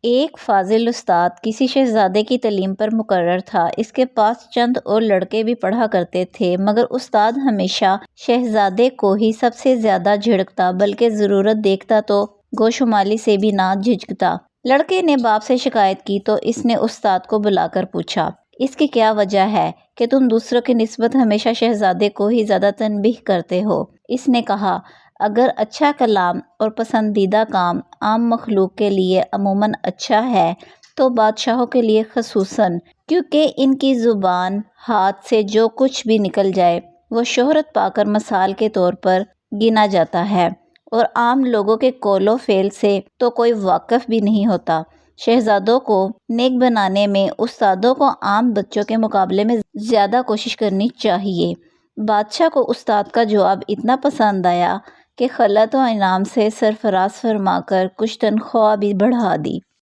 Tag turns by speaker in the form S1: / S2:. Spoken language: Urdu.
S1: ایک فاضل استاد کسی شہزادے کی تعلیم پر مقرر تھا۔ اس کے پاس چند اور لڑکے بھی پڑھا کرتے تھے، مگر استاد ہمیشہ شہزادے کو ہی سب سے زیادہ جھڑکتا، بلکہ ضرورت دیکھتا تو گوشمالی سے بھی نہ جھجکتا۔ لڑکے نے باپ سے شکایت کی تو اس نے استاد کو بلا کر پوچھا، اس کی کیا وجہ ہے کہ تم دوسروں کی نسبت ہمیشہ شہزادے کو ہی زیادہ تنبیہ کرتے ہو؟ اس نے کہا، اگر اچھا کلام اور پسندیدہ کام عام مخلوق کے لیے عموماً اچھا ہے تو بادشاہوں کے لیے خصوصاً، کیونکہ ان کی زبان ہاتھ سے جو کچھ بھی نکل جائے وہ شہرت پا کر مثال کے طور پر گنا جاتا ہے، اور عام لوگوں کے قول و فعل سے تو کوئی واقف بھی نہیں ہوتا۔ شہزادوں کو نیک بنانے میں استادوں کو عام بچوں کے مقابلے میں زیادہ کوشش کرنی چاہیے۔ بادشاہ کو استاد کا جواب اتنا پسند آیا کہ خلعت و انعام سے سرفراز فرما کر کچھ تنخواہ بھی بڑھا دی۔